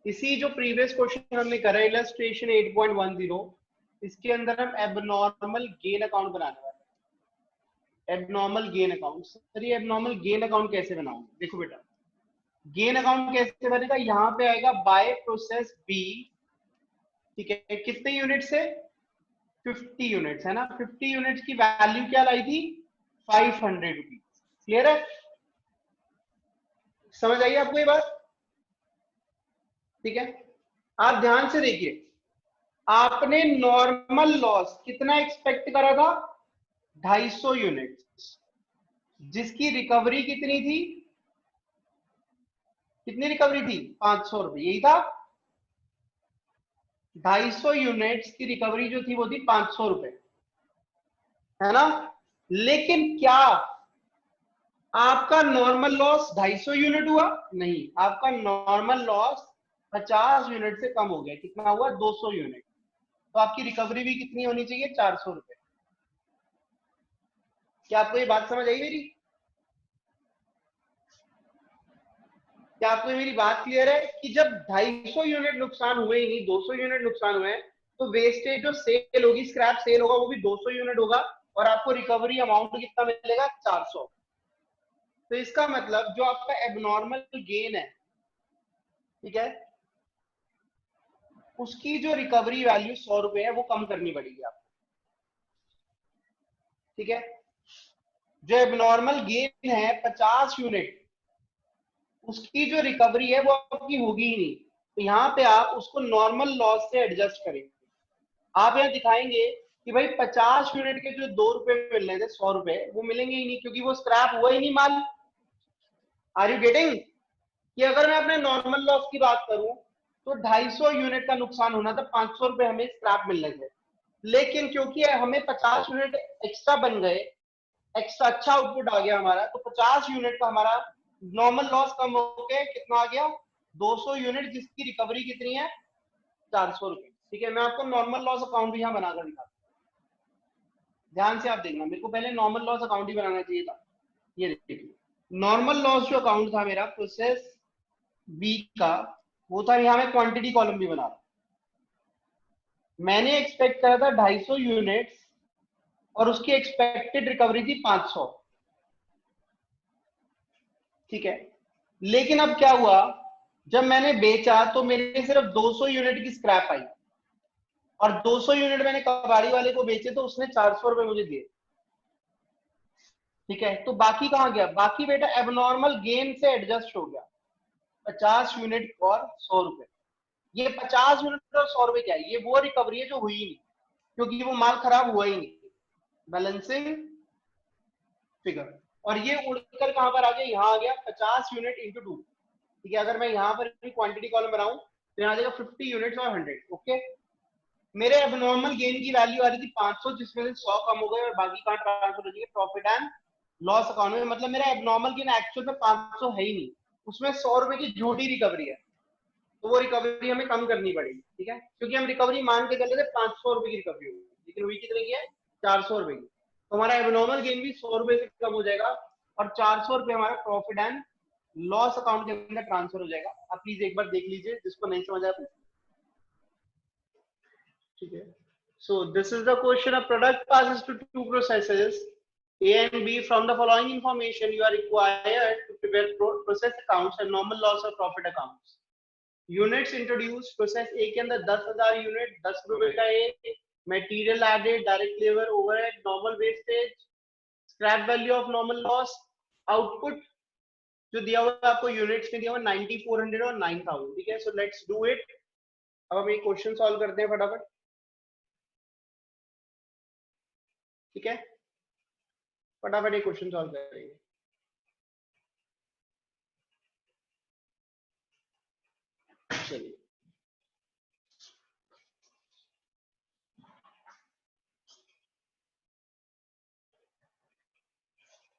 इसी जो previous question हमने करा इलस्ट्रेशन 8.10, इसके अंदर हम एबनॉर्मल गेन अकाउंट बनाने वाले हैं। एबनॉर्मल गेन अकाउंट, सर ये एबनॉर्मल गेन अकाउंट कैसे बनाऊंगा? देखो बेटा, गेन अकाउंट कैसे बनेगा, यहाँ पे आएगा बाय प्रोसेस बी, ठीक है, कितने यूनिट से? 50 यूनिट्स है ना। 50 यूनिट्स की वैल्यू क्या लाई थी? 500 रुपीज। क्लियर है? समझ आई आपको ये बात? ठीक है, आप ध्यान से देखिए, आपने नॉर्मल लॉस कितना एक्सपेक्ट करा था? 250 यूनिट, जिसकी रिकवरी कितनी थी? कितनी रिकवरी थी? 500 रुपए, यही था। 250 यूनिट्स की रिकवरी जो थी वो थी 500 रुपए, है ना। लेकिन क्या आपका नॉर्मल लॉस 250 यूनिट हुआ? नहीं, आपका नॉर्मल लॉस 50 यूनिट से कम हो गया। कितना हुआ? 200 यूनिट। तो आपकी रिकवरी भी कितनी होनी चाहिए? 400 रुपए। क्या आपको ये बात समझ आई मेरी? क्या आपको मेरी बात क्लियर है कि जब 250 यूनिट नुकसान हुए ही नहीं, 200 यूनिट नुकसान हुए, तो वेस्टेज जो सेल होगी, स्क्रैप सेल होगा, वो भी 200 यूनिट होगा, और आपको रिकवरी अमाउंट कितना मिलेगा? 400। तो इसका मतलब जो आपका एबनॉर्मल गेन है, ठीक है, उसकी जो रिकवरी वैल्यू 100 रुपए है, वो कम करनी पड़ेगी आपको। ठीक है, जो एबनॉर्मल गेन है 50 यूनिट, उसकी जो रिकवरी है वो आपकी होगी ही नहीं। तो यहाँ पे आप उसको नॉर्मल लॉस से एडजस्ट करेंगे। आप यहाँ दिखाएंगे कि भाई 50 यूनिट के जो 2 रुपए मिल रहे थे, 100 रुपए वो मिलेंगे ही नहीं, क्योंकि वो स्क्रैप हुआ ही नहीं माल। Are you getting? कि अगर मैं अपने नॉर्मल लॉस की बात करूं, तो 250 यूनिट का नुकसान होना था, 500 रुपए हमें स्क्रैप मिलने थे। लेकिन क्योंकि हमें 50 यूनिट एक्स्ट्रा बन गए, एक्स्ट्रा अच्छा आउटपुट आ गया हमारा, तो 50 यूनिट का हमारा नॉर्मल लॉस कम होके कितना आ गया? 200 यूनिट, जिसकी रिकवरी कितनी है? 400 रुपए। ठीक है, मैं आपको नॉर्मल लॉस अकाउंट भी यहाँ बनाकर दिखाता हूँ। ध्यान से आप देखना, मेरे को पहले नॉर्मल लॉस अकाउंट ही बनाना चाहिए था। ये देखिए, नॉर्मल लॉस जो अकाउंट था मेरा प्रोसेस बी का, वो था, यहाँ मैं क्वांटिटी कॉलम भी बना रहा हूं। मैंने एक्सपेक्ट करा था 250 यूनिट्स, और उसकी एक्सपेक्टेड रिकवरी थी 500। ठीक है, लेकिन अब क्या हुआ, जब मैंने बेचा तो मेरे सिर्फ 200 यूनिट की स्क्रैप आई, और 200 यूनिट मैंने कबाड़ी वाले को बेचे, तो उसने 400 रुपए मुझे दिए। ठीक है, तो बाकी कहाँ गया? बाकी बेटा एबनॉर्मल गेन से एडजस्ट हो गया, 50 यूनिट और 100 रुपए। ये 50 यूनिट और 100 रुपए क्या है? ये वो रिकवरी है जो हुई नहीं, क्योंकि वो माल खराब हुआ ही नहीं। बैलेंसिंग फिगर, और ये उड़कर कहां पर आ गया? यहाँ आ गया 50 यूनिट इंटू 2। ठीक है, अगर मैं यहाँ पर भी क्वांटिटी कॉलम बनाऊं, तो यहाँ आ जाएगा 50 यूनिट्स और 100। ओके, मेरे एबनॉर्मल गेन की वैल्यू आ रही थी 500, जिसमें से 100 कम हो गए, और बाकी कहां ट्रांसफर हो जाएगी? प्रॉफिट एंड लॉस अकाउंट में। मतलब मेरा एबनॉर्मल गेन एक्चुअल में 500 है ही नहीं, उसमें 100 रुपए की झूठी रिकवरी है, तो वो रिकवरी हमें कम करनी पड़ेगी। ठीक है, क्योंकि हम रिकवरी मान के चल रहे थे 500 रुपए की रिकवरी होगी, लेकिन हुई कितने की है? 400 रुपए की। तो हमारा एबनॉर्मल गेन भी 100 रुपए से कम हो जाएगा, और 400 रुपए हमारा प्रॉफिट एंड लॉस अकाउंट के अंदर ट्रांसफर हो जाएगा। आप प्लीज एक बार देख लीजिए, जिसको नहीं समझ आया। ठीक है, so this is the question. A product passes to two processes A and B. From the following information, you are required to prepare process accounts and normal loss or profit accounts. Units introduce, process A के अंदर 10,000 unit, 10 रुपए का एक, material added, direct labour, overhead, normal wastage, scrap value of normal loss, output जो दिया हुआ है आपको यूनिट्स में दिया हुआ 9400 और 9000। ठीक है, सो लेट्स डू इट। अब हम ये क्वेश्चन सॉल्व करते हैं फटाफट। ठीक है, फटाफट ये क्वेश्चन सॉल्व करेंगे। चलिए,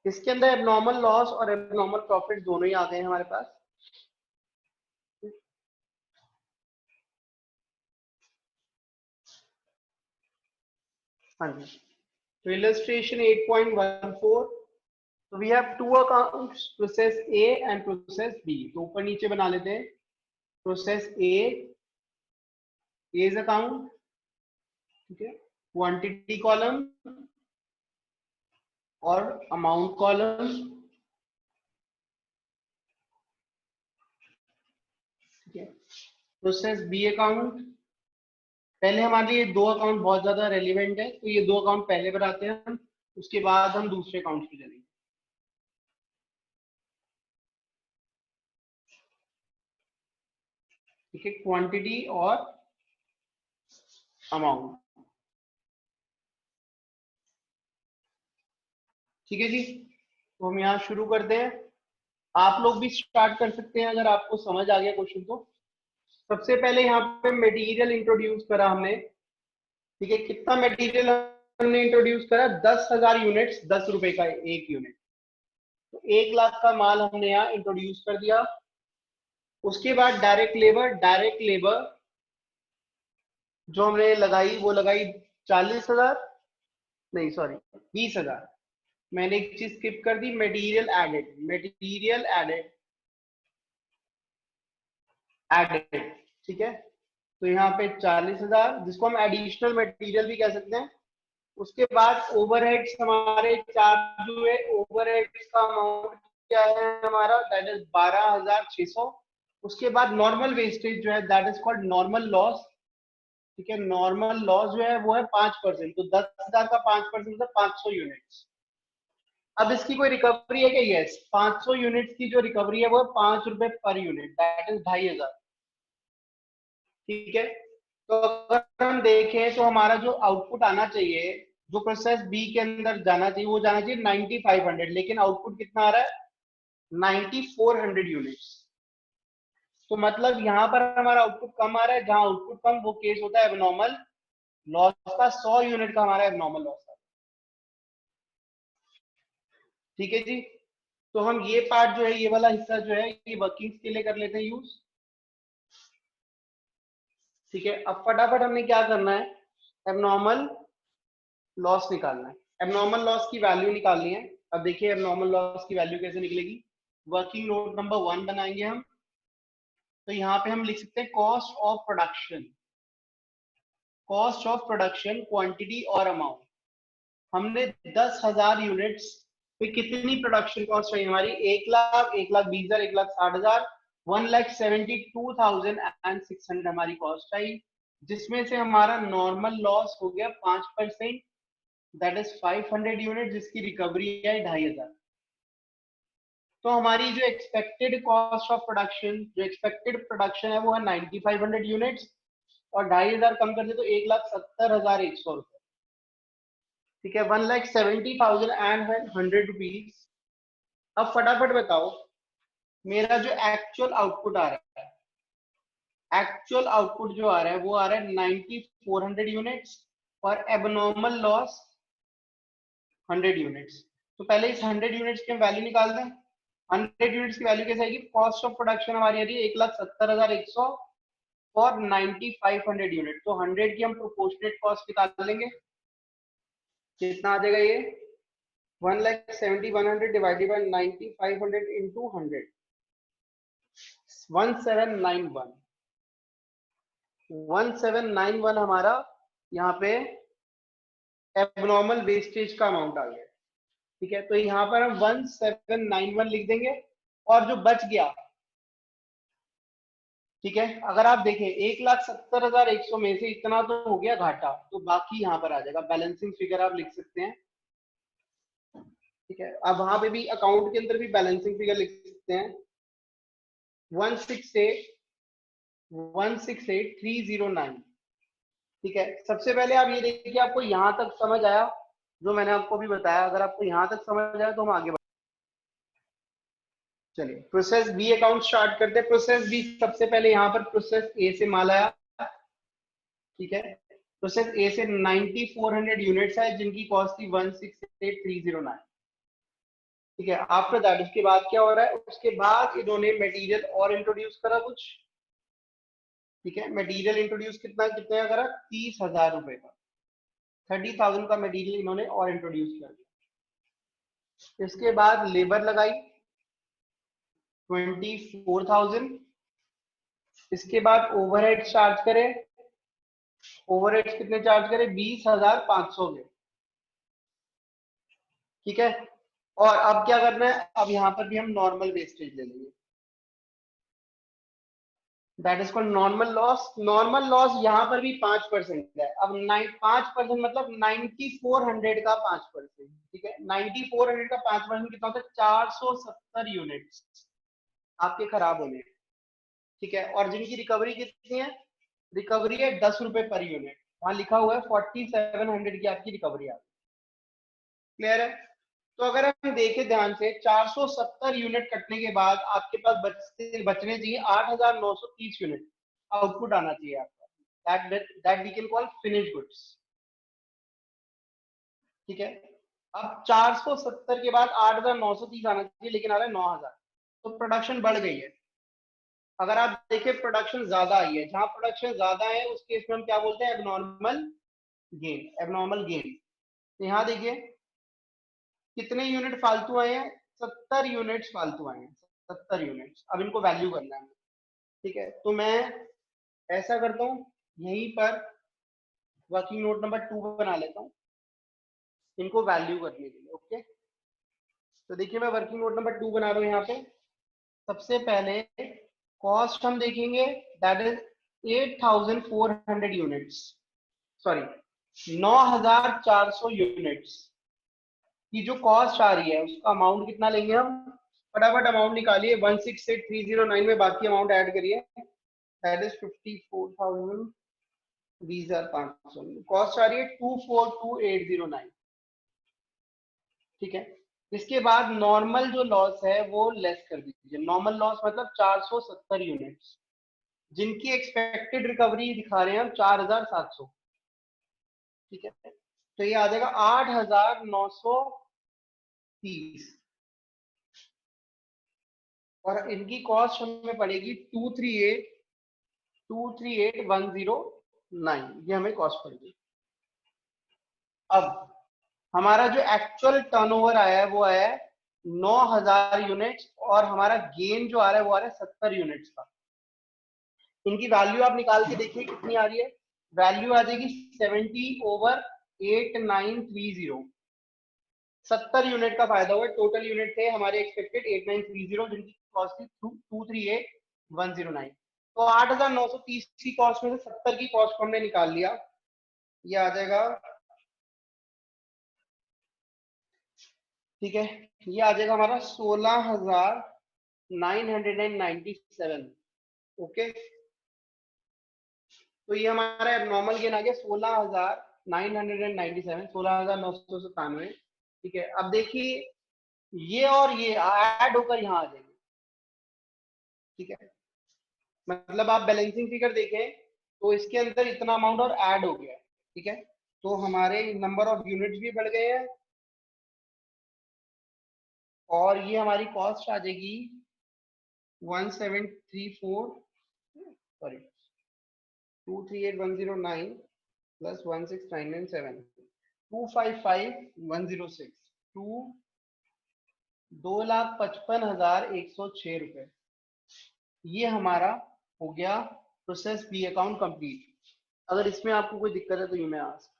इसके अंदर एबनॉर्मल लॉस और एबनॉर्मल प्रॉफिट दोनों ही आ गए हैं हमारे पास। हाँ जी, तो इलस्ट्रेशन 8.14, तो we have two accounts, process A and process B. तो ऊपर नीचे बना लेते हैं। प्रोसेस ए इज अकाउंट, ठीक है, क्वांटिटी कॉलम और अमाउंट कॉलम, ठीक है। प्रोसेस बी अकाउंट, पहले हमारे लिए दो अकाउंट बहुत ज्यादा रेलिवेंट है, तो ये दो अकाउंट पहले बनाते हैं हम, उसके बाद हम दूसरे अकाउंट पे चलेंगे। ठीक है, क्वांटिटी और अमाउंट, ठीक है जी। तो हम यहाँ शुरू करते हैं, आप लोग भी स्टार्ट कर सकते हैं अगर आपको समझ आ गया क्वेश्चन तो। सबसे पहले यहाँ पे मटेरियल इंट्रोड्यूस करा हमने, ठीक है। कितना मटेरियल हमने इंट्रोड्यूस करा? 10,000 यूनिट्स, 10 रुपए का एक यूनिट, तो 1 लाख का माल हमने यहाँ इंट्रोड्यूस कर दिया। उसके बाद डायरेक्ट लेबर जो हमने लगाई वो लगाई 40,000, नहीं सॉरी 20,000। मैंने एक चीज स्किप कर दी, मटेरियल एडेड, ठीक है। तो यहाँ पे 40,000, जिसको हम एडिशनल मटेरियल भी कह सकते हैं। उसके बाद ओवरहेड्स हमारे चार्ज हुए, ओवरहेड्स का अमाउंट क्या है हमारा, दैट इज 12,600। उसके बाद नॉर्मल वेस्टेज जो है that is called normal loss, ठीक है। नॉर्मल लॉस जो है वो है 5%, तो 10,000 का 5% है 500 यूनिट्स। अब इसकी कोई रिकवरी है क्या? यस, 500 यूनिट्स की जो रिकवरी है वो है 5 रुपए पर यूनिट, दैट इज 2,500, ठीक है। तो अगर हम देखें तो हमारा जो आउटपुट आना चाहिए, जो प्रोसेस बी के अंदर जाना चाहिए वो जाना चाहिए 9,500, लेकिन आउटपुट कितना आ रहा है? 9,400 यूनिट्स। तो मतलब यहाँ पर हमारा आउटपुट कम आ रहा है, जहां आउटपुट कम वो केस होता है एबनॉर्मल लॉस का, 100 यूनिट का हमारा एबनॉर्मल लॉस है, ठीक है जी। तो हम ये पार्ट जो है, ये वाला हिस्सा जो है, ये वर्किंग्स के लिए कर लेते हैं यूज, ठीक है। अब फटाफट हमने क्या करना है, एबनॉर्मल लॉस निकालना है, एबनॉर्मल लॉस की वैल्यू निकालनी है। अब देखिए एबनॉर्मल लॉस की वैल्यू कैसे निकलेगी। वर्किंग नोट नंबर 1 बनाएंगे हम, तो यहाँ पे हम लिख सकते हैं कॉस्ट ऑफ प्रोडक्शन, क्वांटिटी और अमाउंट। हमने 10,000 यूनिट्स पे कितनी प्रोडक्शन कॉस्ट चाहिए हमारी? 1,00,000, 1,20,000, 1,60,000, 1,72,600 हमारी कॉस्ट आई, जिसमें से हमारा नॉर्मल लॉस हो गया 5%, दैट इज 500 यूनिट, जिसकी रिकवरी है 2,500। तो हमारी जो एक्सपेक्टेड कॉस्ट ऑफ प्रोडक्शन, जो एक्सपेक्टेड प्रोडक्शन है वो है 9,500 यूनिट्स, और 2,500 कम कर दे तो 1,70,100 रुपए, ठीक है। 1,70,100 रुपीज। अब फटाफट बताओ, मेरा जो एक्चुअल आउटपुट आ रहा है, एक्चुअल आउटपुट जो आ रहा है वो आ रहा है 9,400 यूनिट्स, और एबनॉर्मल लॉस 100 यूनिट्स। तो पहले इस 100 यूनिट्स की हम वैल्यू निकाल दें। 100 यूनिट्स की वैल्यू कैसे आएगी? कॉस्ट ऑफ प्रोडक्शन हमारी आ रही है 1,70,100 फॉर 9,500 यूनिट, तो 100 की हम प्रोपोर्शनेट कॉस्ट निकाल लेंगे। कितना आ जाएगा ये? 1,70,100 डिवाइडेड बाय 9,500 इंटू 100, 1791। 1791 हमारा यहाँ पे एबनॉर्मल वेस्टेज का अमाउंट आ गया, ठीक है। तो यहाँ पर हम 1791 लिख देंगे, और जो बच गया, ठीक है, अगर आप देखें 1,70,100 में से इतना तो हो गया घाटा, तो बाकी यहाँ पर आ जाएगा, बैलेंसिंग फिगर आप लिख सकते हैं, ठीक है। अब वहां पे भी अकाउंट के अंदर भी बैलेंसिंग फिगर लिख सकते हैं, 168,309, ठीक है। सबसे पहले आप ये देखिए आपको यहाँ तक समझ आया जो मैंने आपको भी बताया? अगर आपको यहाँ तक समझ आया तो हम आगे बढ़, चलिए प्रोसेस बी अकाउंट स्टार्ट करते हैं। प्रोसेस बी, सबसे पहले यहाँ पर प्रोसेस ए से माल आया, ठीक है। प्रोसेस ए से 9,400 यूनिट्स है, जिनकी कॉस्ट थी 168,309, ठीक है। आफ्टर दैट, उसके बाद क्या हो रहा है? उसके बाद इन्होंने मटेरियल और इंट्रोड्यूस करा कुछ, ठीक है। मटेरियल इंट्रोड्यूस कितना कितने का करा? 30,000 रुपए का, 30,000 का मटेरियल इन्होंने और इंट्रोड्यूस कर दिया। इसके बाद लेबर लगाई 24,000, इसके बाद ओवरहेड चार्ज करें, ओवरहेड कितने चार्ज करें, 20,500 के, ठीक है। और अब क्या करना है, अब यहाँ पर भी हम नॉर्मल वेस्टेज ले लेंगे, that is called normal loss. Normal loss यहाँ पर भी 5% है। अब 5% मतलब 9400 का 5%, ठीक है। 9400 का 5% कितना होता है, 470 यूनिट्स आपके खराब होने हैं, ठीक है। और जिनकी रिकवरी कितनी है, रिकवरी है 10 रुपए पर यूनिट, वहां लिखा हुआ है 4700 की आपकी रिकवरी आ, क्लियर है। तो अगर हम देखें ध्यान से, 470 यूनिट कटने के बाद आपके पास बचने चाहिए 8,930 यूनिट आउटपुट आना चाहिए आपका, that we can call finish goods, ठीक है। अब 470 के बाद 8,930 आना चाहिए, लेकिन आ रहा है 9,000, तो प्रोडक्शन बढ़ गई है। अगर आप देखें प्रोडक्शन ज्यादा आई है, जहां प्रोडक्शन ज्यादा है उस केस में हम क्या बोलते हैं, एबनॉर्मल गेन, एबनॉर्मल गेन। तो यहाँ देखिए कितने यूनिट फालतू आए हैं, 70 यूनिट्स फालतू आए हैं, 70 यूनिट्स। अब इनको वैल्यू करना है, ठीक है। तो मैं ऐसा करता हूँ, यहीं पर वर्किंग नोट नंबर 2 बना लेता हूँ इनको वैल्यू करने के लिए, ओके। तो देखिए मैं वर्किंग नोट नंबर 2 बना रहा हूँ यहाँ पे। सबसे पहले कॉस्ट हम देखेंगे, that is 8,400 units, sorry 9,400 units की जो कॉस्ट आ रही है उसका अमाउंट कितना लेंगे हम, फटाफट अमाउंट निकालिए, 168,309 में बाकी अमाउंट ऐड करिए, दैट इज 54,000, 20,500, कॉस्ट आ रही है 242809, ठीक है। इसके बाद नॉर्मल जो लॉस है वो लेस कर दीजिए, नॉर्मल लॉस मतलब 470 यूनिट्स जिनकी एक्सपेक्टेड रिकवरी दिखा रहे हैं हम 4,700, ठीक है। तो ये आ जाएगा 8,930, और इनकी कॉस्ट हमें पड़ेगी 238,109, ये हमें कॉस्ट पड़ेगी। अब हमारा जो एक्चुअल टर्नओवर आया है वो आया है 9,000 यूनिट्स, और हमारा गेन जो आ रहा है वो आ रहा है 70 यूनिट्स का। इनकी वैल्यू आप निकाल के देखिए कितनी आ रही है, वैल्यू आ जाएगी 70/8930, 70 यूनिट का फायदा हुआ, टोटल यूनिट थे हमारे एक्सपेक्टेड 8930, जिनकी कॉस्ट थी 238,109। तो 8,930 की कॉस्ट में से 70 की कॉस्ट को हमने निकाल लिया, ये आ जाएगा, ठीक है, ये आ जाएगा हमारा 16,997, ओके। तो ये हमारा एबनॉर्मल गेन आ गया 16,997, 16,997, ठीक है। अब देखिए ये और ये ऐड होकर यहाँ आ जाएंगे, ठीक है। मतलब आप बैलेंसिंग फिगर देखें तो इसके अंदर इतना अमाउंट और ऐड हो गया, ठीक है। तो हमारे नंबर ऑफ यूनिट्स भी बढ़ गए हैं, और ये हमारी कॉस्ट आ जाएगी 1734, सॉरी 238,109 प्लस 16,997, 255,106, 2,55,106 रुपए। ये हमारा हो गया प्रोसेस बी अकाउंट कंप्लीट। अगर इसमें आपको कोई दिक्कत है तो यू में आस्क।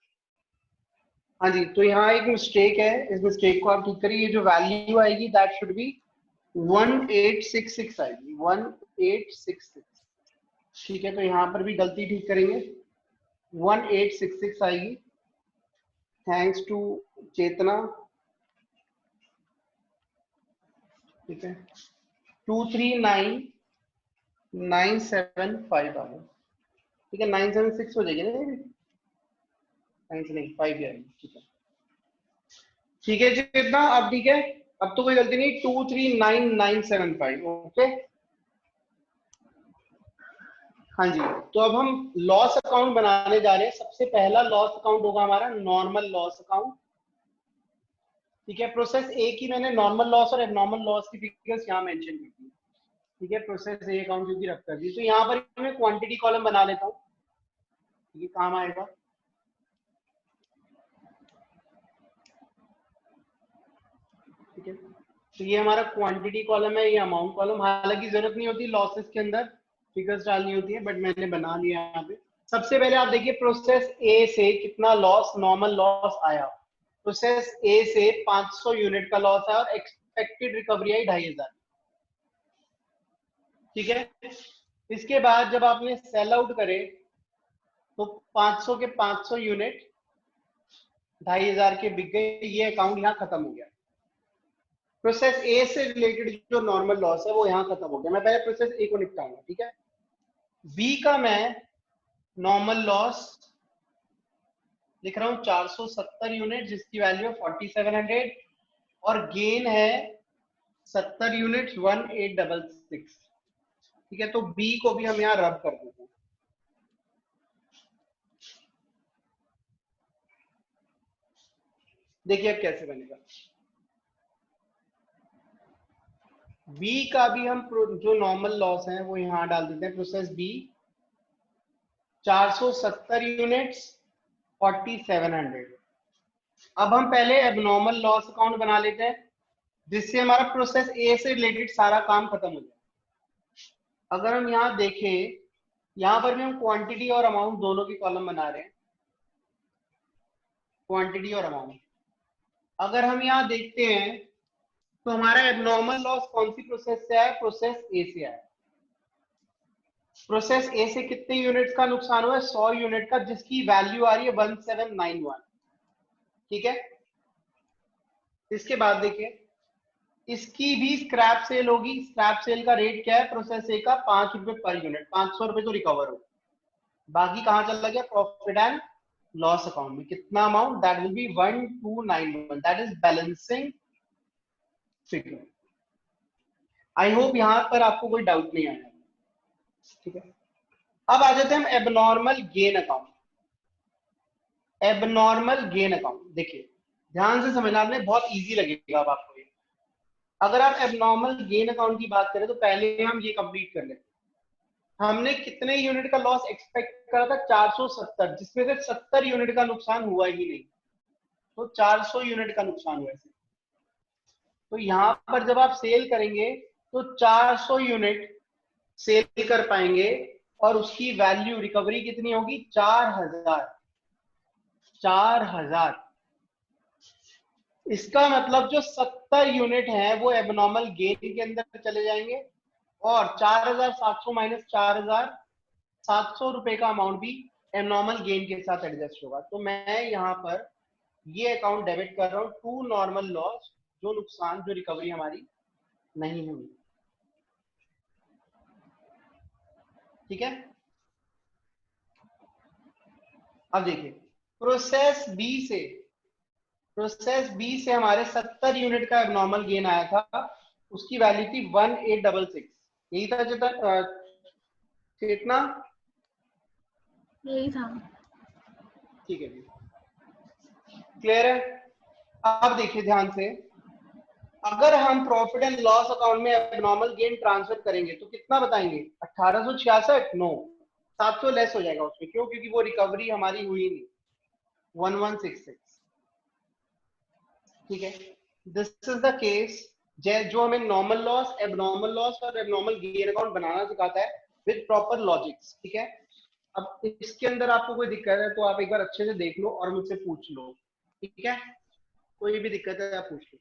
हाँ जी, तो यहाँ एक मिस्टेक है, इस मिस्टेक को आप ठीक करिए, ये जो वैल्यू आएगी दैट शुड बी 1866 आएगी, 1866, ठीक है। तो यहाँ पर भी गलती ठीक करेंगे, 1866 आएगी, थैंक्स टू चेतना, ठीक है। 239,975 आ गया, ठीक है। 976 हो जाएगी ना, 9 से नहीं 5 आएगी, ठीक है, ठीक है चेतना, अब ठीक है, अब तो कोई गलती नहीं, 239,975, ओके। हाँ जी, तो अब हम लॉस अकाउंट बनाने जा रहे हैं। सबसे पहला लॉस अकाउंट होगा हमारा नॉर्मल लॉस अकाउंट, ठीक है। प्रोसेस ए की मैंने नॉर्मल लॉस और एबनॉर्मल लॉस की फिगर्स यहाँ मेंशन की थी, ठीक है। प्रोसेस ए अकाउंट क्योंकि रख कर दी, तो यहाँ पर मैं क्वांटिटी कॉलम बना लेता हूँ, ये काम आएगा, ठीक है। तो ये हमारा क्वांटिटी कॉलम है, ये अमाउंट कॉलम, हालांकि जरूरत नहीं होती लॉसेस के अंदर, फिगर्स डालनी होती है, बट मैंने बना लिया यहाँ पे। सबसे पहले आप देखिए प्रोसेस ए से कितना लॉस, नॉर्मल लॉस आया। प्रोसेस ए से 500 यूनिट का लॉस है और एक्सपेक्टेड रिकवरी आई 2500। ठीक है, इसके बाद जब आपने सेल आउट करे तो 500 के 500 यूनिट 2500 के बिक गए, ये अकाउंट यहाँ खत्म हो गया। प्रोसेस ए से रिलेटेड जो नॉर्मल लॉस है वो यहाँ खत्म हो गया। मैं पहले प्रोसेस ए को निपटाऊंगा, ठीक है। बी का मैं नॉर्मल लॉस लिख रहा हूं 470 यूनिट, जिसकी वैल्यू है 4700, और गेन है 70 यूनिट 1866। ठीक है, तो बी को भी हम यहाँ रब कर देते हैं। देखिए अब कैसे बनेगा। बी का भी हम जो नॉर्मल लॉस है वो यहाँ डाल देते हैं। Process B 470 units 4700। अब हम पहले एबनॉर्मल लॉस अकाउंट बना लेते हैं, जिससे हमारा प्रोसेस ए से रिलेटेड सारा काम खत्म हो जाए। अगर हम यहाँ देखें, यहाँ पर भी हम क्वांटिटी और अमाउंट दोनों की कॉलम बना रहे हैं, क्वांटिटी और अमाउंट। अगर हम यहाँ देखते हैं तो हमारा एबनॉर्मल लॉस कौन सी प्रोसेस से आया? प्रोसेस ए से आया। प्रोसेस ए से कितने यूनिट्स का नुकसान हुआ है? 100 यूनिट का, जिसकी वैल्यू आ रही है 1791। ठीक है, इसके बाद देखिए इसकी भी स्क्रैप सेल होगी। स्क्रैप सेल का रेट क्या है? प्रोसेस ए का 5 रुपए पर यूनिट, 500 रुपए तो रिकवर हो, बाकी कहां चला गया? प्रॉफिट एंड लॉस अकाउंट में। कितना amount? That will be 1291, that is balancing figure. I hope यहां पर आपको कोई डाउट नहीं आया। ठीक है, अब आ जाते हैं हम abnormal gain account. Abnormal gain account देखिए ध्यान से समझना, आपने बहुत इजी लगेगा अब आपको ये। अगर आप एबनॉर्मल गेन अकाउंट की बात करें तो पहले हम ये कंप्लीट कर लेते हैं। हमने कितने यूनिट का लॉस एक्सपेक्ट करा था? 470, जिसमें से 70 यूनिट का नुकसान हुआ ही नहीं, तो 400 यूनिट का नुकसान हुआ है। तो यहां पर जब आप सेल करेंगे तो 400 यूनिट सेल कर पाएंगे, और उसकी वैल्यू रिकवरी कितनी होगी? 4000। 4000। इसका मतलब जो 70 यूनिट है वो एबनॉर्मल गेन के अंदर चले जाएंगे, और 4700 माइनस 4700 रुपए का अमाउंट भी एबनॉर्मल गेन के साथ एडजस्ट होगा। तो मैं यहाँ पर ये अकाउंट डेबिट कर रहा हूँ टू नॉर्मल लॉस, जो नुकसान, जो रिकवरी हमारी नहीं हुई। ठीक है, अब देखिए प्रोसेस बी से हमारे 70 यूनिट का एबनॉर्मल गेन आया था, उसकी वैल्यू थी 1866। यही था चेतना? यही था। ठीक है जी, क्लियर है। अब देखिए ध्यान से, अगर हम प्रॉफिट एंड लॉस अकाउंट में एबनॉर्मल गेन ट्रांसफर करेंगे तो कितना बताएंगे? 1866? नो, 700 लेस हो जाएगा उसमें। क्यों? क्योंकि वो रिकवरी हमारी हुई नहीं, 1166। ठीक है, दिस इज द केस जो हमें नॉर्मल लॉस, एबनॉर्मल लॉस और एबनॉर्मल गेन अकाउंट बनाना सिखाता है विद प्रॉपर लॉजिक्स। ठीक है, अब इसके अंदर आपको कोई दिक्कत है तो आप एक बार अच्छे से देख लो और मुझसे पूछ लो। ठीक है, कोई भी दिक्कत है आप पूछ लो।